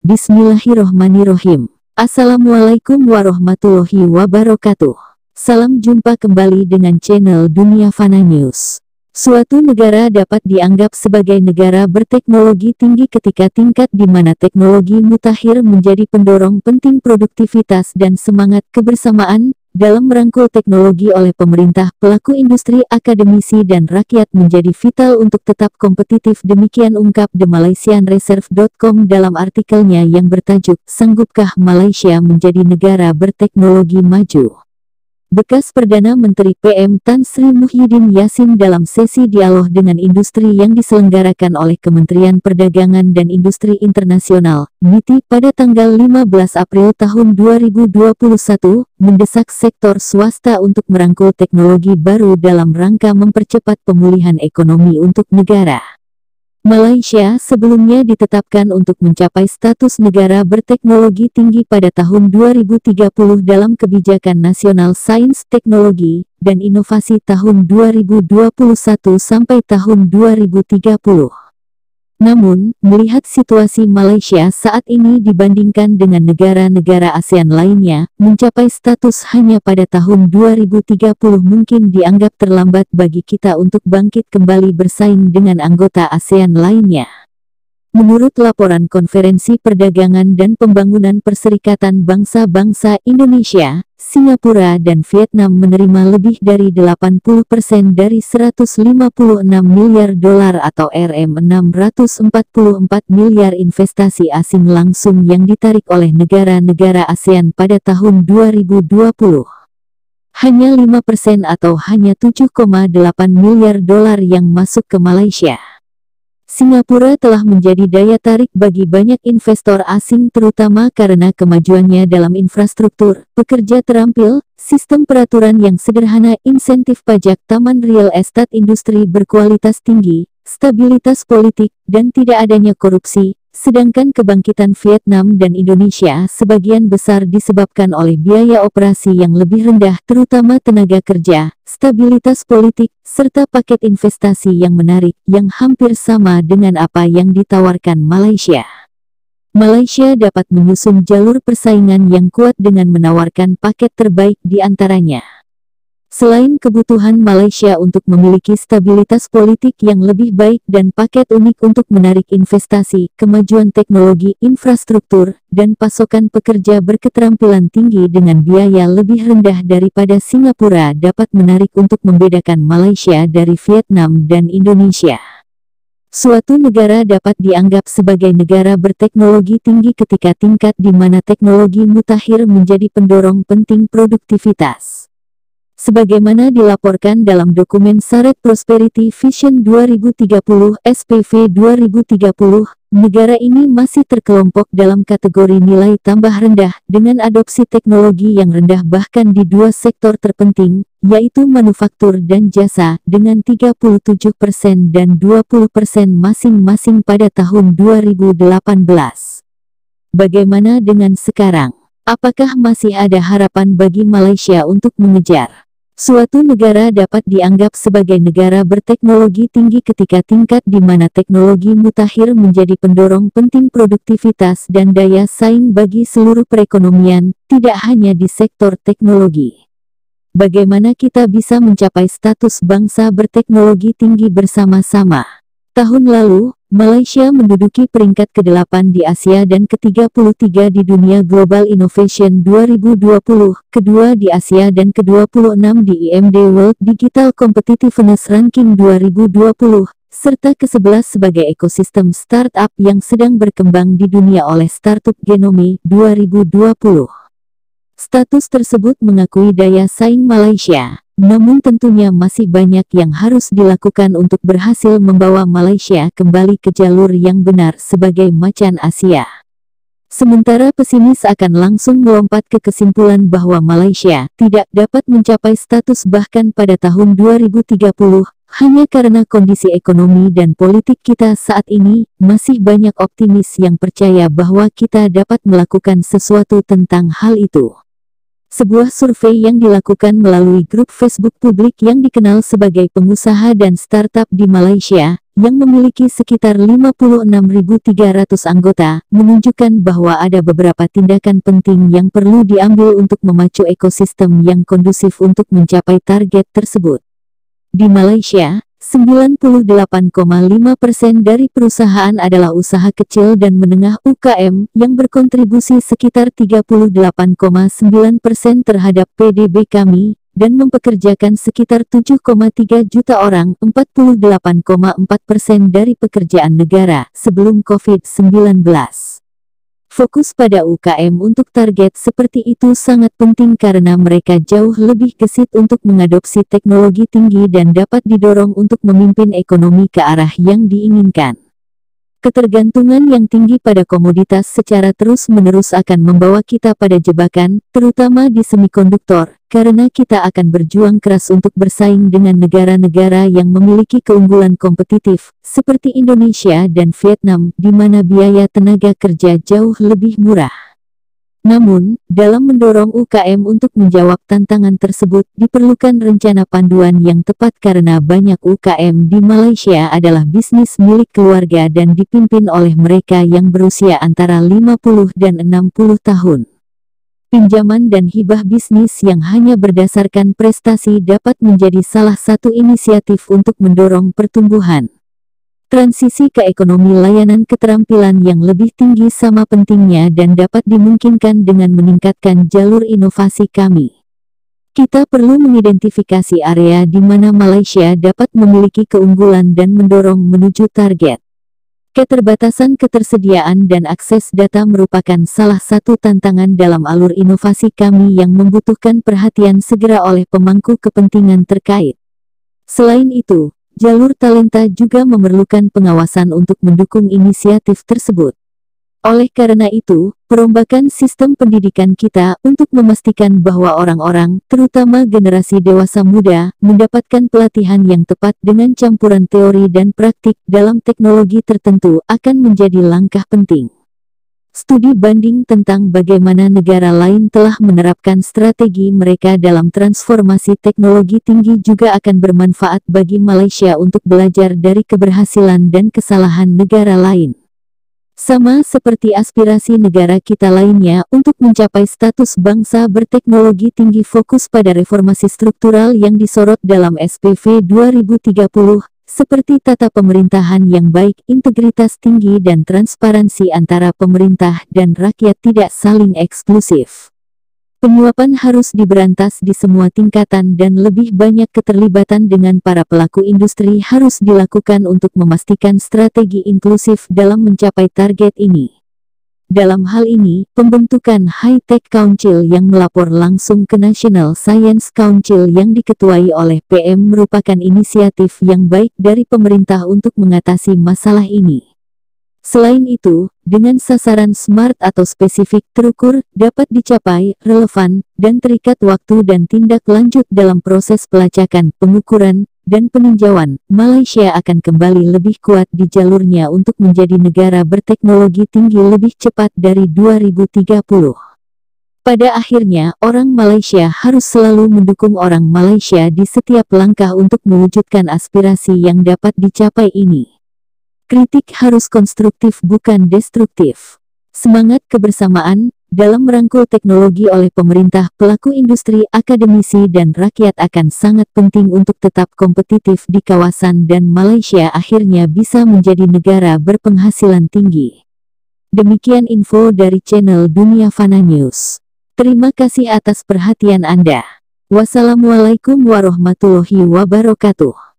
Bismillahirrohmanirrohim. Assalamualaikum warahmatullahi wabarakatuh. Salam jumpa kembali dengan channel Dunia Fana News. Suatu negara dapat dianggap sebagai negara berteknologi tinggi ketika tingkat di mana teknologi mutakhir menjadi pendorong penting produktivitas dan semangat kebersamaan dalam merangkul teknologi oleh pemerintah, pelaku industri, akademisi dan rakyat menjadi vital untuk tetap kompetitif. Demikian ungkap themalaysianreserve.com dalam artikelnya yang bertajuk "Sanggupkah Malaysia menjadi negara berteknologi maju?" Bekas Perdana Menteri PM Tan Sri Muhyiddin Yassin dalam sesi dialog dengan industri yang diselenggarakan oleh Kementerian Perdagangan dan Industri Internasional, MITI, pada tanggal 15 April tahun 2021, mendesak sektor swasta untuk merangkul teknologi baru dalam rangka mempercepat pemulihan ekonomi untuk negara. Malaysia sebelumnya ditetapkan untuk mencapai status negara berteknologi tinggi pada tahun 2030 dalam Kebijakan Nasional Sains, Teknologi, dan Inovasi tahun 2021 sampai tahun 2030. Namun, melihat situasi Malaysia saat ini dibandingkan dengan negara-negara ASEAN lainnya, mencapai status hanya pada tahun 2030 mungkin dianggap terlambat bagi kita untuk bangkit kembali bersaing dengan anggota ASEAN lainnya. Menurut laporan Konferensi Perdagangan dan Pembangunan Perserikatan Bangsa-Bangsa, Indonesia, Singapura dan Vietnam menerima lebih dari 80% dari 156 miliar dolar atau Rp644 miliar investasi asing langsung yang ditarik oleh negara-negara ASEAN pada tahun 2020. Hanya 5% atau hanya 7,8 miliar dolar yang masuk ke Malaysia. Singapura telah menjadi daya tarik bagi banyak investor asing terutama karena kemajuannya dalam infrastruktur, pekerja terampil, sistem peraturan yang sederhana, insentif pajak, taman real estate, industri berkualitas tinggi, stabilitas politik, dan tidak adanya korupsi. Sedangkan kebangkitan Vietnam dan Indonesia sebagian besar disebabkan oleh biaya operasi yang lebih rendah terutama tenaga kerja, stabilitas politik, serta paket investasi yang menarik yang hampir sama dengan apa yang ditawarkan Malaysia. Malaysia dapat menyusun jalur persaingan yang kuat dengan menawarkan paket terbaik di antaranya. Selain kebutuhan Malaysia untuk memiliki stabilitas politik yang lebih baik dan paket unik untuk menarik investasi, kemajuan teknologi, infrastruktur, dan pasokan pekerja berketerampilan tinggi dengan biaya lebih rendah daripada Singapura dapat menarik untuk membedakan Malaysia dari Vietnam dan Indonesia. Suatu negara dapat dianggap sebagai negara berteknologi tinggi ketika tingkat di mana teknologi mutakhir menjadi pendorong penting produktivitas. Sebagaimana dilaporkan dalam dokumen Saret Prosperity Vision 2030 (SPV 2030), negara ini masih terkelompok dalam kategori nilai tambah rendah dengan adopsi teknologi yang rendah bahkan di dua sektor terpenting, yaitu manufaktur dan jasa, dengan 37% dan 20% masing-masing pada tahun 2018. Bagaimana dengan sekarang? Apakah masih ada harapan bagi Malaysia untuk mengejar suatu negara dapat dianggap sebagai negara berteknologi tinggi ketika tingkat di mana teknologi mutakhir menjadi pendorong penting produktivitas dan daya saing bagi seluruh perekonomian, tidak hanya di sektor teknologi? Bagaimana kita bisa mencapai status bangsa berteknologi tinggi bersama-sama? Tahun lalu, Malaysia menduduki peringkat ke-8 di Asia dan ke-33 di dunia Global Innovation 2020, kedua di Asia dan ke-26 di IMD World Digital Competitiveness Ranking 2020, serta ke-11 sebagai ekosistem startup yang sedang berkembang di dunia oleh Startup Genome 2020. Status tersebut mengakui daya saing Malaysia. Namun tentunya masih banyak yang harus dilakukan untuk berhasil membawa Malaysia kembali ke jalur yang benar sebagai macan Asia. Sementara pesimis akan langsung melompat ke kesimpulan bahwa Malaysia tidak dapat mencapai status bahkan pada tahun 2030, hanya karena kondisi ekonomi dan politik kita saat ini. Masih banyak optimis yang percaya bahwa kita dapat melakukan sesuatu tentang hal itu. Sebuah survei yang dilakukan melalui grup Facebook publik yang dikenal sebagai pengusaha dan startup di Malaysia, yang memiliki sekitar 56.300 anggota, menunjukkan bahwa ada beberapa tindakan penting yang perlu diambil untuk memacu ekosistem yang kondusif untuk mencapai target tersebut. Di Malaysia, 98,5% dari perusahaan adalah usaha kecil dan menengah (UKM) yang berkontribusi sekitar 38,9% terhadap PDB kami, dan mempekerjakan sekitar 7,3 juta orang, 48,4% dari pekerjaan negara sebelum COVID-19. Fokus pada UKM untuk target seperti itu sangat penting karena mereka jauh lebih gesit untuk mengadopsi teknologi tinggi dan dapat didorong untuk memimpin ekonomi ke arah yang diinginkan. Ketergantungan yang tinggi pada komoditas secara terus-menerus akan membawa kita pada jebakan, terutama di semikonduktor, karena kita akan berjuang keras untuk bersaing dengan negara-negara yang memiliki keunggulan kompetitif, seperti Indonesia dan Vietnam, di mana biaya tenaga kerja jauh lebih murah. Namun, dalam mendorong UKM untuk menjawab tantangan tersebut, diperlukan rencana panduan yang tepat karena banyak UKM di Malaysia adalah bisnis milik keluarga dan dipimpin oleh mereka yang berusia antara 50 dan 60 tahun. Pinjaman dan hibah bisnis yang hanya berdasarkan prestasi dapat menjadi salah satu inisiatif untuk mendorong pertumbuhan. Transisi ke ekonomi layanan keterampilan yang lebih tinggi sama pentingnya dan dapat dimungkinkan dengan meningkatkan jalur inovasi kami. Kita perlu mengidentifikasi area di mana Malaysia dapat memiliki keunggulan dan mendorong menuju target. Keterbatasan ketersediaan dan akses data merupakan salah satu tantangan dalam alur inovasi kami yang membutuhkan perhatian segera oleh pemangku kepentingan terkait. Selain itu, jalur talenta juga memerlukan pengawasan untuk mendukung inisiatif tersebut. Oleh karena itu, perombakan sistem pendidikan kita untuk memastikan bahwa orang-orang, terutama generasi dewasa muda, mendapatkan pelatihan yang tepat dengan campuran teori dan praktik dalam teknologi tertentu akan menjadi langkah penting. Studi banding tentang bagaimana negara lain telah menerapkan strategi mereka dalam transformasi teknologi tinggi juga akan bermanfaat bagi Malaysia untuk belajar dari keberhasilan dan kesalahan negara lain. Sama seperti aspirasi negara kita lainnya untuk mencapai status bangsa berteknologi tinggi, fokus pada reformasi struktural yang disorot dalam SPV 2030, seperti tata pemerintahan yang baik, integritas tinggi dan transparansi antara pemerintah dan rakyat tidak saling eksklusif. Penyuapan harus diberantas di semua tingkatan dan lebih banyak keterlibatan dengan para pelaku industri harus dilakukan untuk memastikan strategi inklusif dalam mencapai target ini. Dalam hal ini, pembentukan High Tech Council yang melapor langsung ke National Science Council yang diketuai oleh PM merupakan inisiatif yang baik dari pemerintah untuk mengatasi masalah ini. Selain itu, dengan sasaran SMART atau spesifik, terukur, dapat dicapai, relevan, dan terikat waktu dan tindak lanjut dalam proses pelacakan, pengukuran, dan peninjauan, Malaysia akan kembali lebih kuat di jalurnya untuk menjadi negara berteknologi tinggi lebih cepat dari 2030. Pada akhirnya, orang Malaysia harus selalu mendukung orang Malaysia di setiap langkah untuk mewujudkan aspirasi yang dapat dicapai ini. Kritik harus konstruktif bukan destruktif. Semangat kebersamaan dalam merangkul teknologi oleh pemerintah, pelaku industri, akademisi dan rakyat akan sangat penting untuk tetap kompetitif di kawasan dan Malaysia akhirnya bisa menjadi negara berpenghasilan tinggi. Demikian info dari channel Dunia Fana News. Terima kasih atas perhatian Anda. Wassalamualaikum warahmatullahi wabarakatuh.